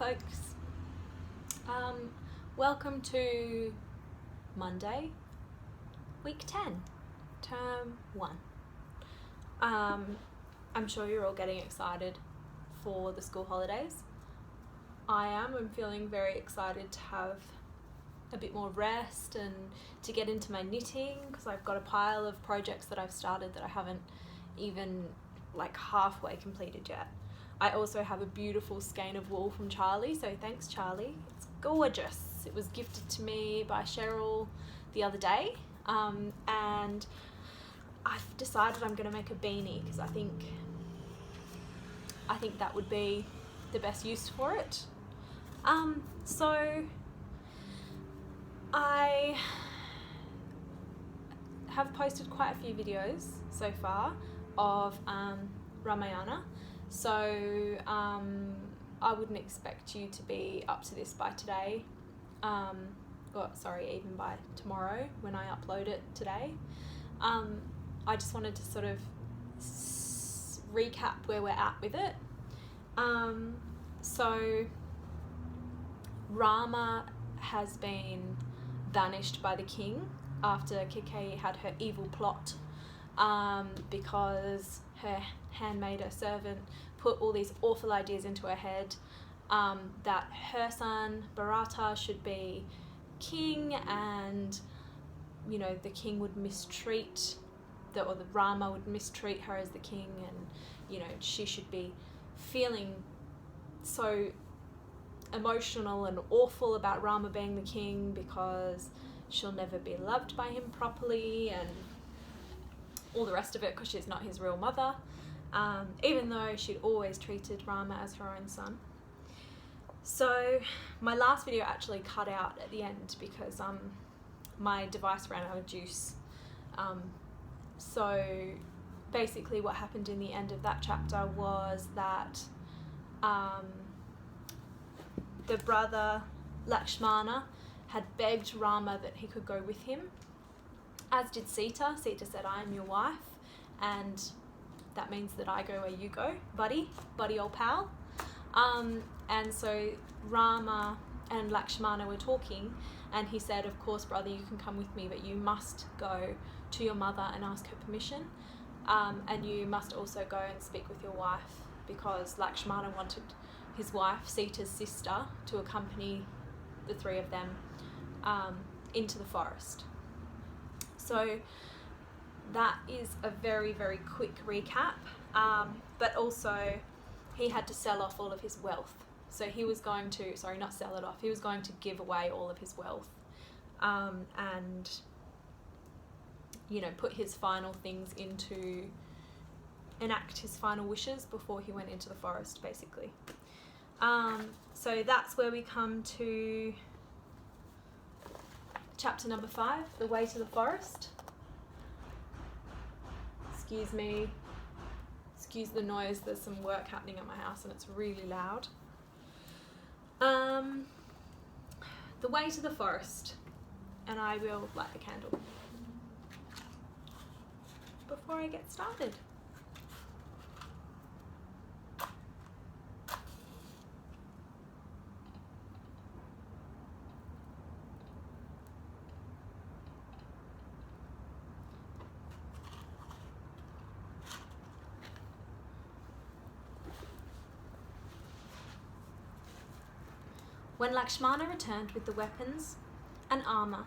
Hi folks, welcome to Monday, week 10, term 1. I'm sure you're all getting excited for the school holidays. I'm feeling very excited to have a bit more rest and to get into my knitting, because I've got a pile of projects that I've started that I haven't even halfway completed yet. I also have a beautiful skein of wool from Charlie, so thanks Charlie. It's gorgeous. It was gifted to me by Cheryl the other day, and I've decided I'm going to make a beanie because I think that would be the best use for it. So I have posted quite a few videos so far of Ramayana. So I wouldn't expect you to be up to this by today, even by tomorrow when I upload it today. I just wanted to sort of recap where we're at with it. So Rama has been banished by the king after Kikeyi had her evil plot, because her handmaid, her servant, put all these awful ideas into her head, that her son Bharata should be king, and the king would mistreat the Rama would mistreat her as the king, and she should be feeling so emotional and awful about Rama being the king because she'll never be loved by him properly and all the rest of it, because she's not his real mother, even though she'd always treated Rama as her own son. So my last video actually cut out at the end because my device ran out of juice. So basically what happened in the end of that chapter was that the brother Lakshmana had begged Rama that he could go with him, as did Sita. Sita said, "I am your wife, and that means that I go where you go, buddy old pal." And so Rama and Lakshmana were talking, and he said, "Of course, brother, you can come with me, but you must go to your mother and ask her permission, and you must also go and speak with your wife," because Lakshmana wanted his wife, Sita's sister, to accompany the three of them into the forest. So that is a very, very quick recap, but also he had to sell off all of his wealth. So he was going to, not sell it off, he was going to give away all of his wealth, and put his final things into, enact his final wishes before he went into the forest, basically. So that's where we come to chapter number 5, the way to the forest. Excuse me, excuse the noise, there's some work happening at my house and it's really loud. The way to the forest, and I will light the candle before I get started. When Lakshmana returned with the weapons and armour,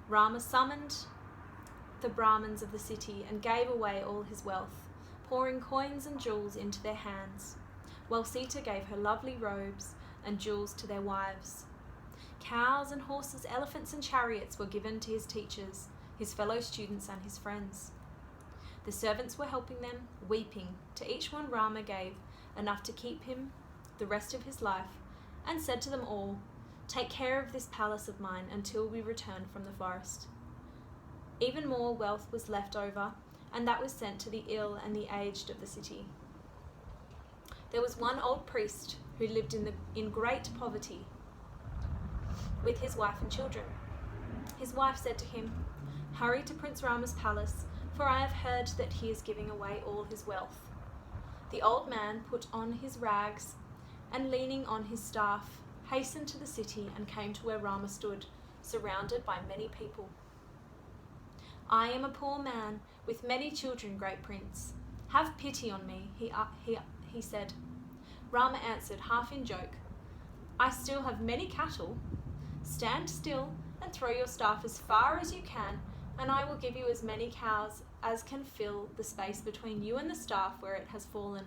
Rama summoned the Brahmins of the city and gave away all his wealth, pouring coins and jewels into their hands, while Sita gave her lovely robes and jewels to their wives. Cows and horses, elephants and chariots were given to his teachers, his fellow students and his friends. The servants were helping them, weeping. To each one Rama gave enough to keep him the rest of his life, and said to them all, "Take care of this palace of mine until we return from the forest." Even more wealth was left over, and that was sent to the ill and the aged of the city. There was one old priest who lived in great poverty with his wife and children. His wife said to him, "Hurry to Prince Rama's palace, for I have heard that he is giving away all his wealth." The old man put on his rags and leaning on his staff, hastened to the city and came to where Rama stood, surrounded by many people. "I am a poor man with many children, great prince. Have pity on me," he said. Rama answered, half in joke, "I still have many cattle. Stand still and throw your staff as far as you can, and I will give you as many cows as can fill the space between you and the staff where it has fallen."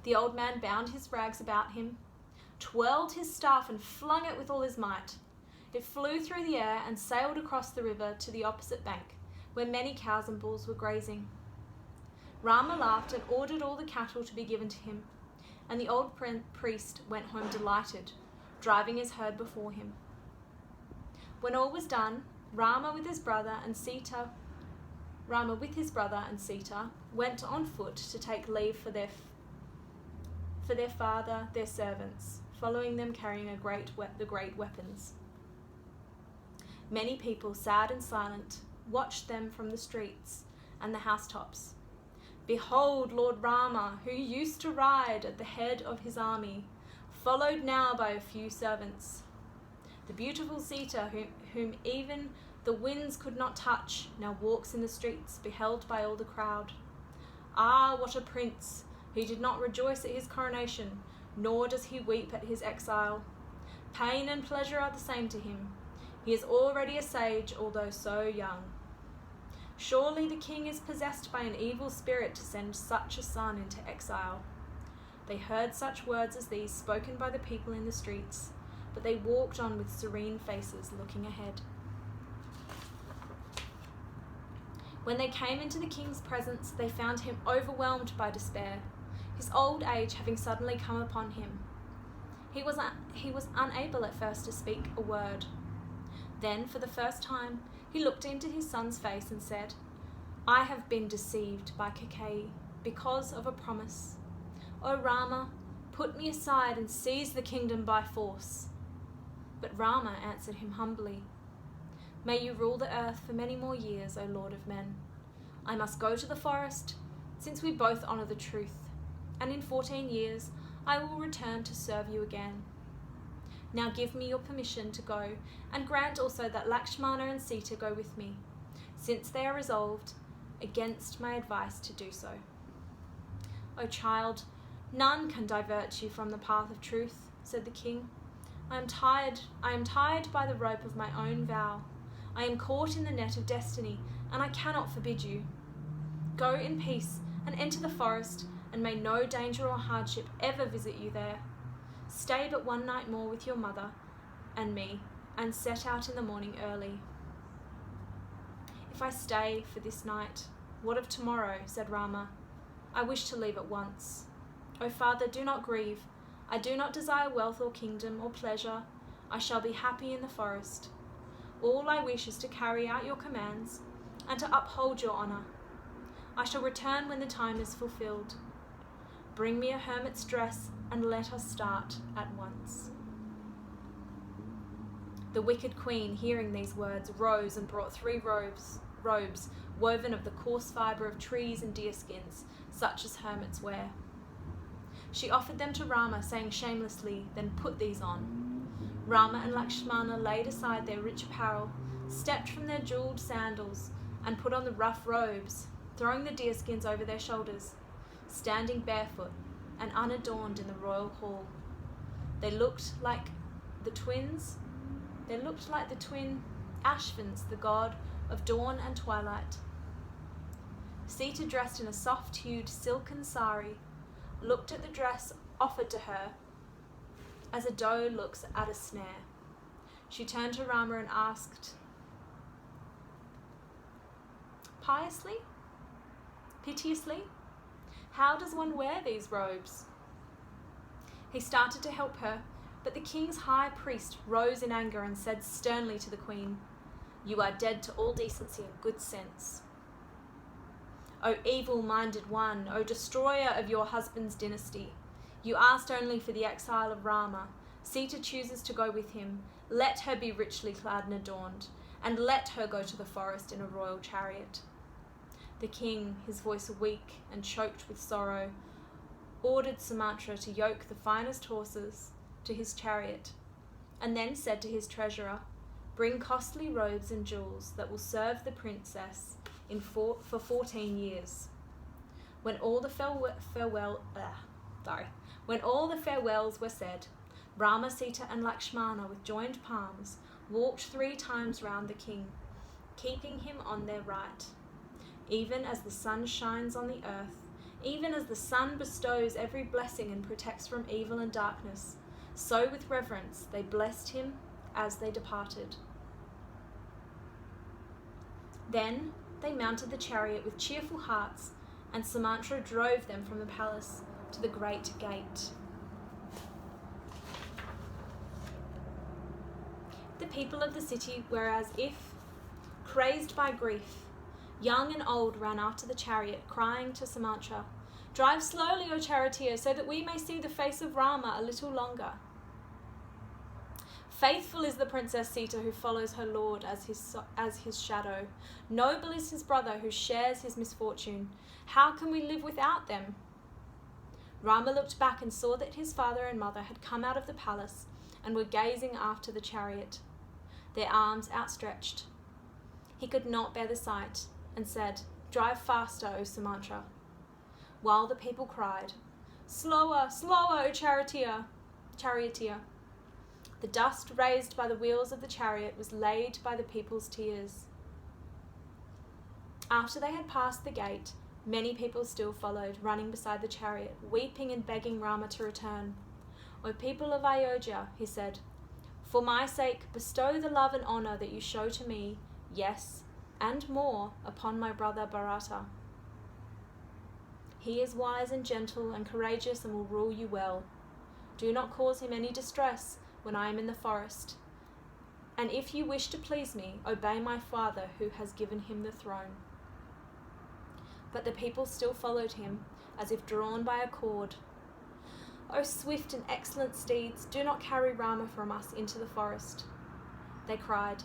The old man bound his rags about him, twirled his staff and flung it with all his might. It flew through the air and sailed across the river to the opposite bank, where many cows and bulls were grazing. Rama laughed and ordered all the cattle to be given to him, and the old priest went home delighted, driving his herd before him. When all was done, Rama with his brother and Sita went on foot to take leave for their father, their servants, following them carrying the great weapons. Many people, sad and silent, watched them from the streets and the housetops. "Behold Lord Rama, who used to ride at the head of his army, followed now by a few servants. The beautiful Sita, whom even the winds could not touch, now walks in the streets, beheld by all the crowd. Ah, what a prince! He did not rejoice at his coronation, nor does he weep at his exile. Pain and pleasure are the same to him. He is already a sage, although so young. Surely the king is possessed by an evil spirit to send such a son into exile." They heard such words as these spoken by the people in the streets, but they walked on with serene faces, looking ahead. When they came into the king's presence, they found him overwhelmed by despair, his old age having suddenly come upon him. He was unable at first to speak a word. Then, for the first time, he looked into his son's face and said, "I have been deceived by Kaikeyi because of a promise. O Rama, put me aside and seize the kingdom by force." But Rama answered him humbly, "May you rule the earth for many more years, O Lord of men. I must go to the forest, since we both honour the truth, and in 14 years I will return to serve you again. Now give me your permission to go, and grant also that Lahkshmana and Sita go with me, since they are resolved against my advice to do so." "O child, none can divert you from the path of truth," said the king. I am tied by the rope of my own vow. I am caught in the net of destiny, and I cannot forbid you. Go in peace and enter the forest, and may no danger or hardship ever visit you there. Stay but one night more with your mother and me, and set out in the morning early." "If I stay for this night, what of tomorrow?" said Rama. "I wish to leave at once. O father, do not grieve. I do not desire wealth or kingdom or pleasure. I shall be happy in the forest. All I wish is to carry out your commands and to uphold your honour. I shall return when the time is fulfilled. Bring me a hermit's dress and let us start at once." The wicked queen, hearing these words, rose and brought 3 robes woven of the coarse fibre of trees and deerskins, such as hermits wear. She offered them to Rama, saying shamelessly, "Then put these on." Rama and Lakshmana laid aside their rich apparel, stepped from their jewelled sandals, and put on the rough robes, throwing the deerskins over their shoulders, standing barefoot and unadorned in the royal hall. They looked like the twin Ashvins, the god of dawn and twilight. Sita, dressed in a soft-hued silken sari, looked at the dress offered to her as a doe looks at a snare. She turned to Rama and asked, piteously, "How does one wear these robes?" He started to help her, but the king's high priest rose in anger and said sternly to the queen, "You are dead to all decency and good sense. O evil-minded one, O destroyer of your husband's dynasty, you asked only for the exile of Rama. Sita chooses to go with him. Let her be richly clad and adorned, and let her go to the forest in a royal chariot." The king, his voice weak and choked with sorrow, ordered Sumatra to yoke the finest horses to his chariot, and then said to his treasurer, "Bring costly robes and jewels that will serve the princess for 14 years." When all the farewells were said, Rama, Sita, and Lakshmana, with joined palms, walked 3 times round the king, keeping him on their right. Even as the sun shines on the earth, even as the sun bestows every blessing and protects from evil and darkness, so with reverence they blessed him as they departed. Then they mounted the chariot with cheerful hearts, and Sumatra drove them from the palace to the great gate. The people of the city were as if crazed by grief. Young and old ran after the chariot, crying to Sumatra, "Drive slowly, O charioteer, so that we may see the face of Rama a little longer." Faithful is the Princess Sita who follows her lord as his shadow. Noble is his brother who shares his misfortune. How can we live without them? Rama looked back and saw that his father and mother had come out of the palace and were gazing after the chariot, their arms outstretched. He could not bear the sight and said, "Drive faster, O Sumatra," while the people cried, "Slower, slower, O charioteer." The dust raised by the wheels of the chariot was laid by the people's tears. After they had passed the gate, many people still followed, running beside the chariot, weeping and begging Rama to return. "O people of Ayodhya," he said, "for my sake bestow the love and honour that you show to me, yes, and more, upon my brother Bharata. He is wise and gentle and courageous and will rule you well. Do not cause him any distress when I am in the forest. And if you wish to please me, obey my father who has given him the throne." But the people still followed him, as if drawn by a cord. "O swift and excellent steeds, do not carry Rama from us into the forest," they cried.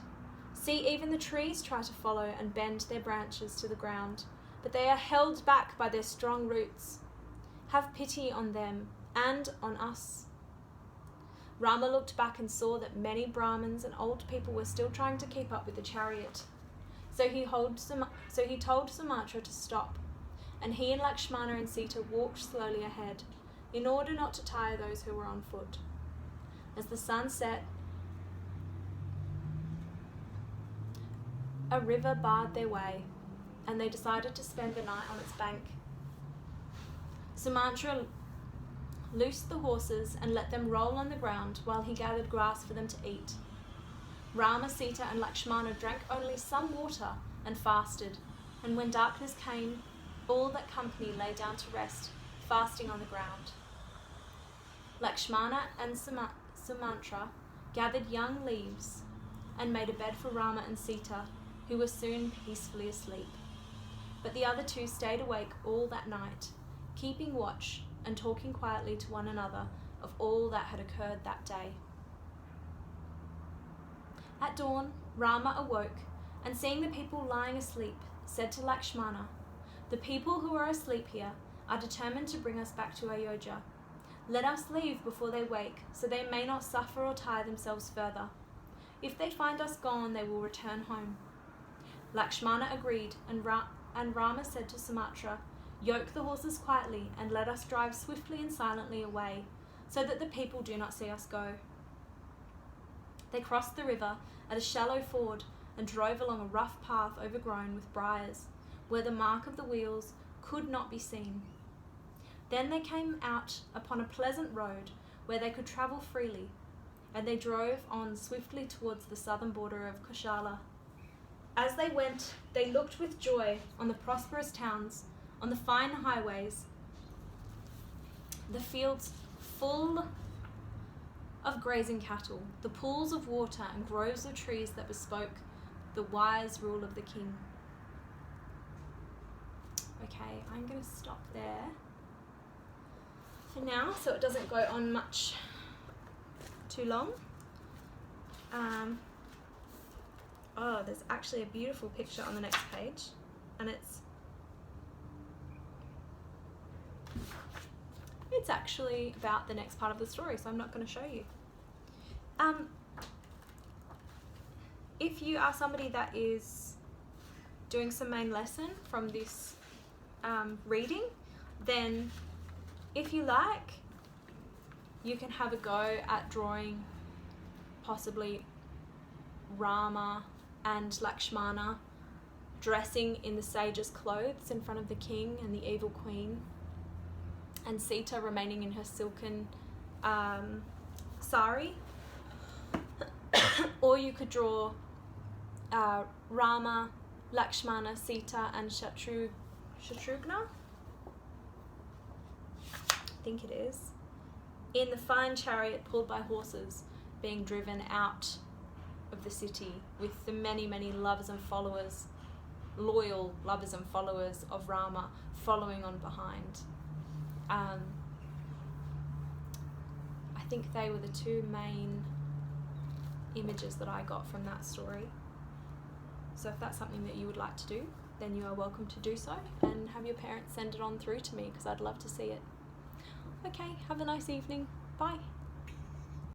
"See, even the trees try to follow and bend their branches to the ground, but they are held back by their strong roots. Have pity on them and on us." Rama looked back and saw that many Brahmins and old people were still trying to keep up with the chariot. So he told Sumatra to stop, and he and Lakshmana and Sita walked slowly ahead, in order not to tire those who were on foot. As the sun set, a river barred their way, and they decided to spend the night on its bank. Sumatra loosed the horses and let them roll on the ground while he gathered grass for them to eat. Rama, Sita, and Lakshmana drank only some water and fasted, and when darkness came, all that company lay down to rest, fasting on the ground. Lakshmana and Sumatra gathered young leaves and made a bed for Rama and Sita, who were soon peacefully asleep. But the other two stayed awake all that night, keeping watch and talking quietly to one another of all that had occurred that day. At dawn, Rama awoke, and seeing the people lying asleep, said to Lakshmana, "The people who are asleep here are determined to bring us back to Ayodhya. Let us leave before they wake, so they may not suffer or tire themselves further. If they find us gone, they will return home." Lakshmana agreed, and Rama said to Sumatra, "Yoke the horses quietly and let us drive swiftly and silently away, so that the people do not see us go." They crossed the river at a shallow ford and drove along a rough path overgrown with briars, where the mark of the wheels could not be seen. Then they came out upon a pleasant road where they could travel freely, and they drove on swiftly towards the southern border of Koshala. As they went, they looked with joy on the prosperous towns, on the fine highways, the fields full of grazing cattle, the pools of water and groves of trees that bespoke the wise rule of the king. Okay, I'm going to stop there for now, so it doesn't go on much too long. There's actually a beautiful picture on the next page, and it's it's actually about the next part of the story, so I'm not going to show you. If you are somebody that is doing some main lesson from this reading, then if you like, you can have a go at drawing possibly Rama and Lakshmana dressing in the sage's clothes in front of the king and the evil queen, and Sita remaining in her silken sari. Or you could draw Rama, Lakshmana, Sita and Shatruga, I think it is, in the fine chariot pulled by horses, being driven out of the city with the many, many lovers and followers, loyal lovers and followers of Rama following on behind. I think they were the two main images that I got from that story. So if that's something that you would like to do, then you are welcome to do so, and have your parents send it on through to me, because I'd love to see it. Okay, have a nice evening. Bye.